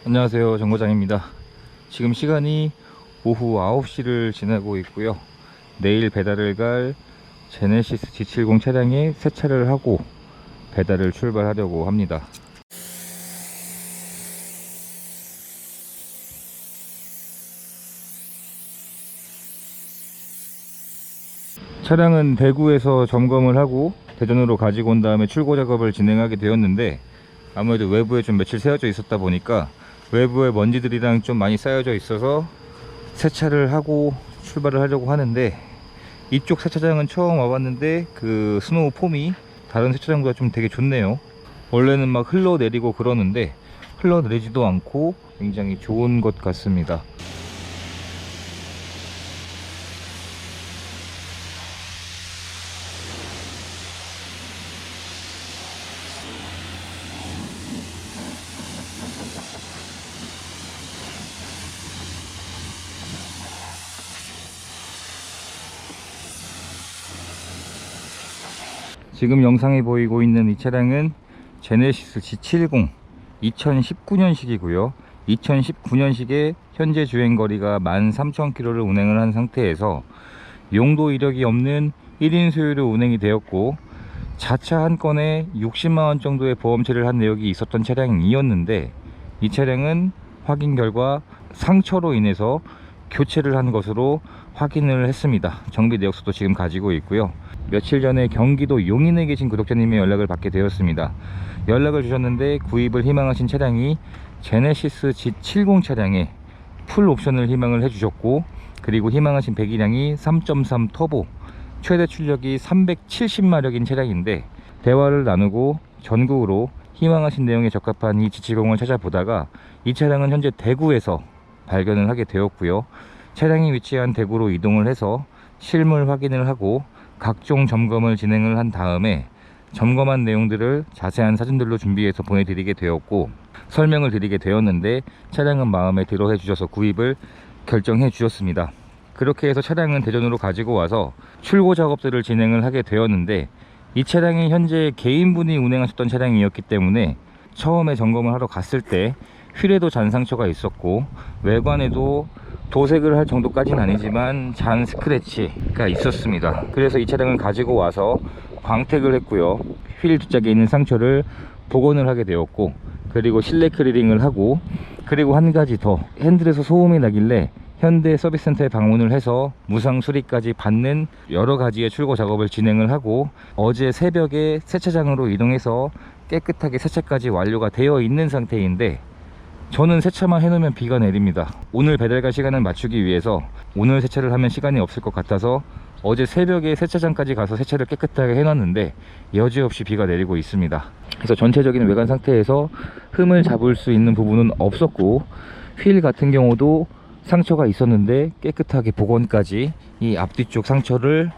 안녕하세요, 정거장입니다. 지금 시간이 오후 9시를 지나고 있고요. 내일 배달을 갈 제네시스 G70 차량에 세차를 하고 배달을 출발하려고 합니다. 차량은 대구에서 점검을 하고 대전으로 가지고 온 다음에 출고 작업을 진행하게 되었는데, 아무래도 외부에 좀 며칠 세워져 있었다 보니까 외부에 먼지들이랑 좀 많이 쌓여져 있어서 세차를 하고 출발을 하려고 하는데, 이쪽 세차장은 처음 와봤는데 그 스노우 폼이 다른 세차장보다 좀 되게 좋네요. 원래는 막 흘러내리고 그러는데 흘러내리지도 않고 굉장히 좋은 것 같습니다. 지금 영상에 보이고 있는 이 차량은 제네시스 G70 2019년식이고요 2019년식에 현재 주행거리가 13,000km를 운행을 한 상태에서 용도 이력이 없는 1인 소유로 운행이 되었고, 자차 한 건에 60만원 정도의 보험체를 한 내역이 있었던 차량이었는데, 이 차량은 확인 결과 상처로 인해서 교체를 한 것으로 확인을 했습니다. 정비 내역서도 지금 가지고 있고요. 며칠 전에 경기도 용인에 계신 구독자님의 연락을 받게 되었습니다. 연락을 주셨는데 구입을 희망하신 차량이 제네시스 G70 차량에 풀 옵션을 희망을 해주셨고, 그리고 희망하신 배기량이 3.3 터보, 최대 출력이 370마력인 차량인데, 대화를 나누고 전국으로 희망하신 내용에 적합한 이 G70을 찾아보다가 이 차량은 현재 대구에서 발견을 하게 되었고요. 차량이 위치한 대구로 이동을 해서 실물 확인을 하고 각종 점검을 진행을 한 다음에 점검한 내용들을 자세한 사진들로 준비해서 보내드리게 되었고, 설명을 드리게 되었는데 차량은 마음에 들어 해주셔서 구입을 결정해 주셨습니다. 그렇게 해서 차량은 대전으로 가지고 와서 출고 작업들을 진행을 하게 되었는데, 이 차량이 현재 개인분이 운행하셨던 차량이었기 때문에 처음에 점검을 하러 갔을 때 휠에도 잔 상처가 있었고, 외관에도 도색을 할 정도까지는 아니지만 잔 스크래치가 있었습니다. 그래서 이 차량을 가지고 와서 광택을 했고요. 휠 뒷짝에 있는 상처를 복원을 하게 되었고, 그리고 실내 클리닝을 하고, 그리고 한 가지 더, 핸들에서 소음이 나길래 현대 서비스센터에 방문을 해서 무상 수리까지 받는 여러 가지의 출고 작업을 진행을 하고, 어제 새벽에 세차장으로 이동해서 깨끗하게 세차까지 완료가 되어 있는 상태인데, 저는 세차만 해놓으면 비가 내립니다. 오늘 배달갈 시간을 맞추기 위해서 오늘 세차를 하면 시간이 없을 것 같아서 어제 새벽에 세차장까지 가서 세차를 깨끗하게 해놨는데 여지없이 비가 내리고 있습니다. 그래서 전체적인 외관 상태에서 흠을 잡을 수 있는 부분은 없었고, 휠 같은 경우도 상처가 있었는데 깨끗하게 복원까지 이 앞뒤쪽 상처를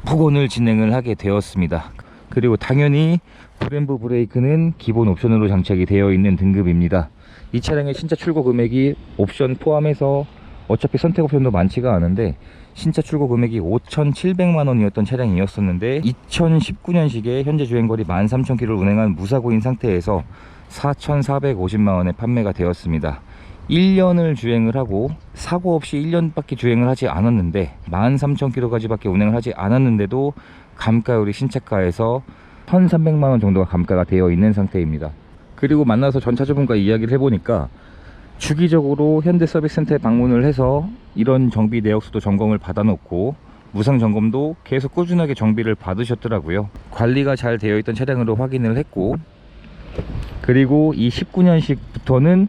복원을 진행을 하게 되었습니다. 그리고 당연히 브렘브 브레이크는 기본 옵션으로 장착이 되어 있는 등급입니다. 이 차량의 신차 출고 금액이 옵션 포함해서 어차피 선택 옵션도 많지가 않은데 신차 출고 금액이 5,700만원이었던 차량이었었는데, 2019년식에 현재 주행거리 13,000km를 운행한 무사고인 상태에서 4,450만원에 판매가 되었습니다. 1년을 주행을 하고 사고 없이 1년밖에 주행을 하지 않았는데 13,000km까지 밖에 운행을 하지 않았는데도 감가율이 신차가에서 1,300만원 정도가 감가가 되어 있는 상태입니다. 그리고 만나서 전차주분과 이야기를 해보니까 주기적으로 현대 서비스센터에 방문을 해서 이런 정비 내역서도 점검을 받아놓고 무상 점검도 계속 꾸준하게 정비를 받으셨더라고요. 관리가 잘 되어 있던 차량으로 확인을 했고, 그리고 이 19년식부터는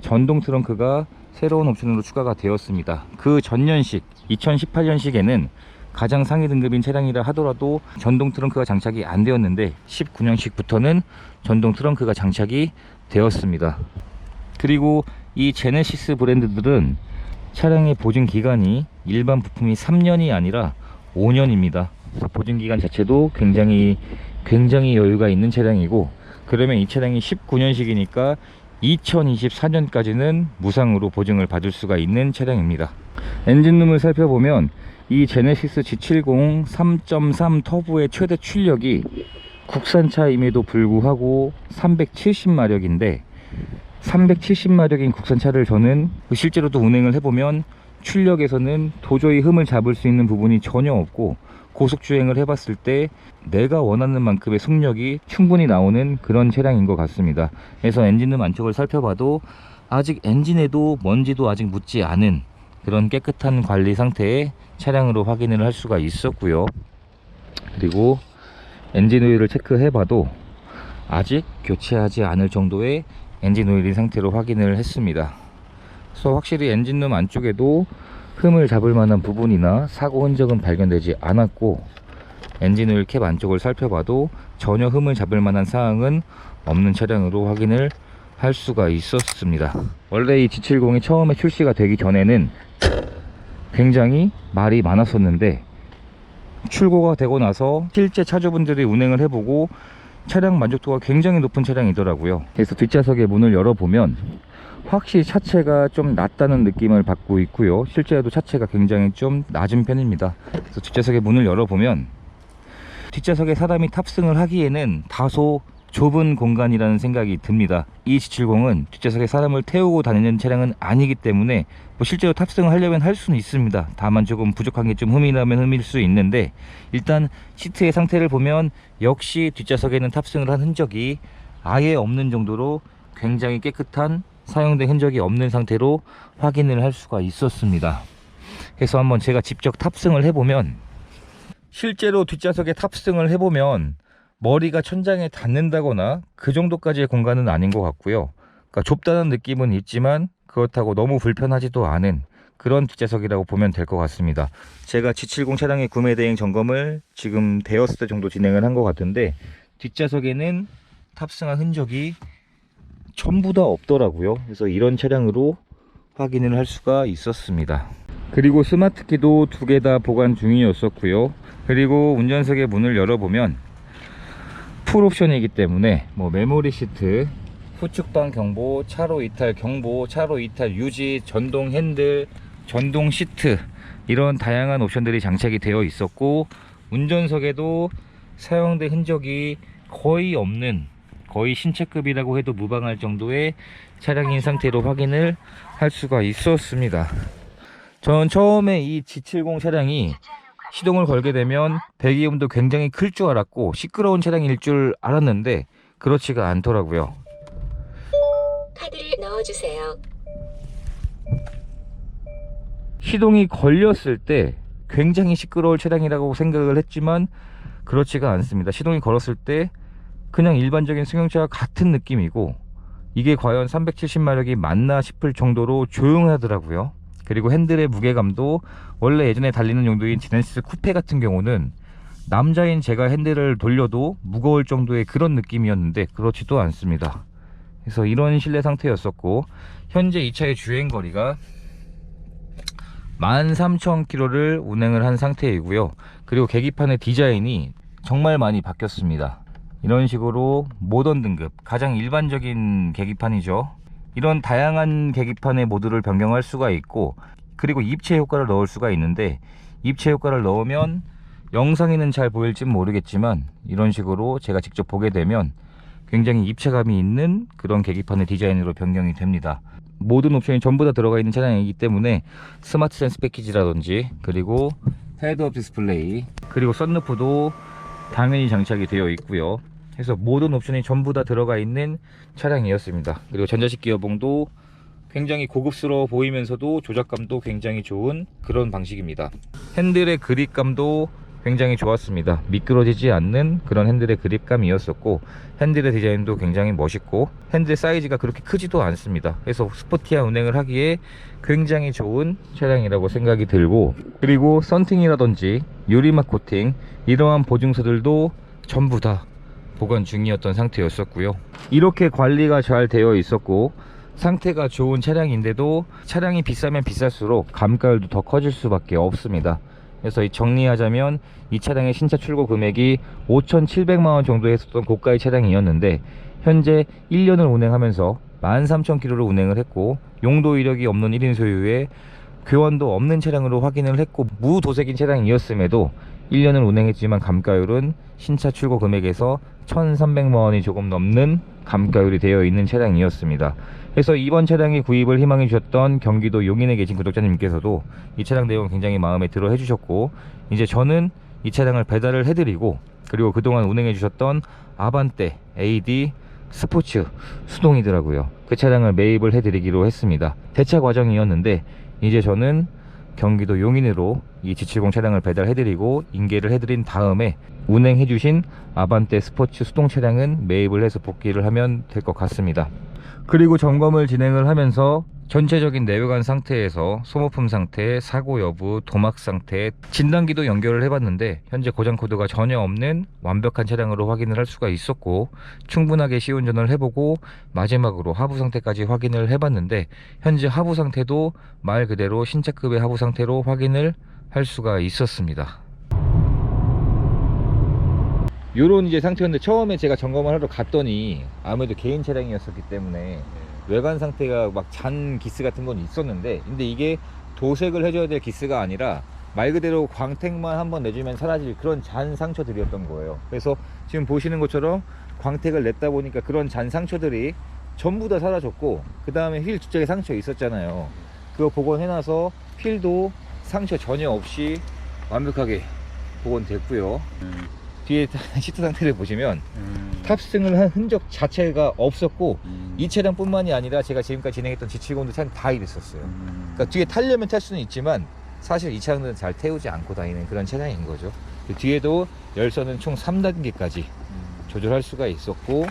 전동 트렁크가 새로운 옵션으로 추가가 되었습니다. 그 전년식 2018년식에는 가장 상위 등급인 차량이라 하더라도 전동 트렁크가 장착이 안 되었는데 19년식부터는 전동 트렁크가 장착이 되었습니다. 그리고 이 제네시스 브랜드들은 차량의 보증기간이 일반 부품이 3년이 아니라 5년입니다. 보증기간 자체도 굉장히 여유가 있는 차량이고, 그러면 이 차량이 19년식이니까 2024년까지는 무상으로 보증을 받을 수가 있는 차량입니다. 엔진룸을 살펴보면 이 제네시스 G70 3.3 터보의 최대 출력이 국산차임에도 불구하고 370마력인데 370마력인 국산차를 저는 실제로도 운행을 해보면 출력에서는 도저히 흠을 잡을 수 있는 부분이 전혀 없고, 고속주행을 해봤을 때 내가 원하는 만큼의 속력이 충분히 나오는 그런 차량인 것 같습니다. 그래서 엔진룸 안쪽을 살펴봐도 아직 엔진에도 먼지도 아직 묻지 않은 그런 깨끗한 관리 상태의 차량으로 확인을 할 수가 있었고요. 그리고 엔진 오일을 체크해봐도 아직 교체하지 않을 정도의 엔진 오일인 상태로 확인을 했습니다. 그래서 확실히 엔진룸 안쪽에도 흠을 잡을 만한 부분이나 사고 흔적은 발견되지 않았고, 엔진 오일 캡 안쪽을 살펴봐도 전혀 흠을 잡을 만한 사항은 없는 차량으로 확인을 할 수가 있었습니다. 원래 이 G70이 처음에 출시가 되기 전에는 굉장히 말이 많았었는데, 출고가 되고 나서 실제 차주분들이 운행을 해보고 차량 만족도가 굉장히 높은 차량이더라고요. 그래서 뒷좌석의 문을 열어보면 확실히 차체가 좀 낮다는 느낌을 받고 있고요. 실제로도 차체가 굉장히 좀 낮은 편입니다. 그래서 뒷좌석의 문을 열어보면 뒷좌석에 사람이 탑승을 하기에는 다소 좁은 공간이라는 생각이 듭니다. 이 G70은 뒷좌석에 사람을 태우고 다니는 차량은 아니기 때문에 실제로 탑승을 하려면 할 수는 있습니다. 다만 조금 부족한 게 좀 흠이 나면 흠일 수 있는데, 일단 시트의 상태를 보면 역시 뒷좌석에는 탑승을 한 흔적이 아예 없는 정도로 굉장히 깨끗한, 사용된 흔적이 없는 상태로 확인을 할 수가 있었습니다. 그래서 한번 제가 직접 탑승을 해보면, 실제로 뒷좌석에 탑승을 해보면 머리가 천장에 닿는다거나 그 정도까지의 공간은 아닌 것 같고요. 그러니까 좁다는 느낌은 있지만 그렇다고 너무 불편하지도 않은 그런 뒷좌석이라고 보면 될 것 같습니다. 제가 G70 차량의 구매 대행 점검을 지금 대여섯 대 정도 진행을 한 것 같은데, 뒷좌석에는 탑승한 흔적이 전부 다 없더라고요. 그래서 이런 차량으로 확인을 할 수가 있었습니다. 그리고 스마트키도 두 개 다 보관 중이었었고요. 그리고 운전석의 문을 열어보면 풀옵션이기 때문에 메모리 시트, 후측방 경보, 차로 이탈 경보, 차로 이탈 유지, 전동 핸들, 전동 시트, 이런 다양한 옵션들이 장착이 되어 있었고, 운전석에도 사용된 흔적이 거의 없는, 거의 신차급이라고 해도 무방할 정도의 차량인 상태로 확인을 할 수가 있었습니다. 전 처음에 이 G70 차량이 시동을 걸게 되면 배기음도 굉장히 클 줄 알았고 시끄러운 차량일 줄 알았는데 그렇지가 않더라고요. 카드를 넣어주세요. 시동이 걸렸을 때 굉장히 시끄러울 차량이라고 생각을 했지만 그렇지가 않습니다. 시동이 걸었을 때 그냥 일반적인 승용차와 같은 느낌이고, 이게 과연 370마력이 맞나 싶을 정도로 조용하더라고요. 그리고 핸들의 무게감도 원래 예전에 달리는 용도인 지네시스 쿠페 같은 경우는 남자인 제가 핸들을 돌려도 무거울 정도의 그런 느낌이었는데 그렇지도 않습니다. 그래서 이런 실내 상태였었고, 현재 이 차의 주행거리가 13,000km를 운행을 한 상태이고요. 그리고 계기판의 디자인이 정말 많이 바뀌었습니다. 이런 식으로 모던 등급, 가장 일반적인 계기판이죠. 이런 다양한 계기판의 모드를 변경할 수가 있고, 그리고 입체 효과를 넣을 수가 있는데, 입체 효과를 넣으면 영상에는 잘 보일지 모르겠지만 이런 식으로 제가 직접 보게 되면 굉장히 입체감이 있는 그런 계기판의 디자인으로 변경이 됩니다. 모든 옵션이 전부 다 들어가 있는 차량이기 때문에 스마트 센스 패키지라든지, 그리고 헤드업 디스플레이, 그리고 썬루프도 당연히 장착이 되어 있고요. 그래서 모든 옵션이 전부 다 들어가 있는 차량이었습니다. 그리고 전자식 기어봉도 굉장히 고급스러워 보이면서도 조작감도 굉장히 좋은 그런 방식입니다. 핸들의 그립감도 굉장히 좋았습니다. 미끄러지지 않는 그런 핸들의 그립감이었었고, 핸들의 디자인도 굉장히 멋있고, 핸들의 사이즈가 그렇게 크지도 않습니다. 그래서 스포티한 운행을 하기에 굉장히 좋은 차량이라고 생각이 들고, 그리고 썬팅이라든지 유리막 코팅, 이러한 보증서들도 전부 다 보관 중이었던 상태였었고요. 이렇게 관리가 잘 되어 있었고 상태가 좋은 차량인데도 차량이 비싸면 비쌀수록 감가율도 더 커질 수밖에 없습니다. 그래서 정리하자면 이 차량의 신차 출고 금액이 5,700만원 정도 했었던 고가의 차량이었는데, 현재 1년을 운행하면서 13,000km를 운행을 했고 용도 이력이 없는 1인 소유의 교환도 없는 차량으로 확인을 했고 무도색인 차량이었음에도 1년을 운행했지만 감가율은 신차 출고 금액에서 1,300만원이 조금 넘는 감가율이 되어 있는 차량이었습니다. 그래서 이번 차량의 구입을 희망해 주셨던 경기도 용인에 계신 구독자님께서도 이 차량 내용 굉장히 마음에 들어 해주셨고, 이제 저는 이 차량을 배달을 해드리고, 그리고 그동안 운행해 주셨던 아반떼 AD 스포츠 수동이더라고요. 그 차량을 매입을 해드리기로 했습니다. 대차 과정이었는데 이제 저는 경기도 용인으로 이 G70 차량을 배달해드리고 인계를 해드린 다음에 운행해주신 아반떼 스포츠 수동 차량은 매입을 해서 복귀를 하면 될 것 같습니다. 그리고 점검을 진행을 하면서 전체적인 내외관 상태에서 소모품 상태, 사고 여부, 도막 상태, 진단기도 연결을 해봤는데 현재 고장 코드가 전혀 없는 완벽한 차량으로 확인을 할 수가 있었고, 충분하게 시운전을 해보고 마지막으로 하부 상태까지 확인을 해봤는데 현재 하부 상태도 말 그대로 신차급의 하부 상태로 확인을 할 수가 있었습니다. 요런 이제 상태였는데, 처음에 제가 점검을 하러 갔더니 아무래도 개인 차량이었었기 때문에 외관 상태가 막 잔 기스 같은 건 있었는데, 근데 이게 도색을 해줘야 될 기스가 아니라 말 그대로 광택만 한번 내주면 사라질 그런 잔 상처들이었던 거예요. 그래서 지금 보시는 것처럼 광택을 냈다 보니까 그런 잔 상처들이 전부 다 사라졌고, 그 다음에 휠 뒤쪽에 상처 있었잖아요. 그거 복원해놔서 휠도 상처 전혀 없이 완벽하게 복원됐고요. 뒤에 시트 상태를 보시면 탑승을 한 흔적 자체가 없었고, 이 차량뿐만이 아니라 제가 지금까지 진행했던 G70도 차량 다 이랬었어요. 그러니까 뒤에 타려면 탈 수는 있지만 사실 이 차량들은 잘 태우지 않고 다니는 그런 차량인 거죠. 뒤에도 열선은 총 3단계까지 조절할 수가 있었고,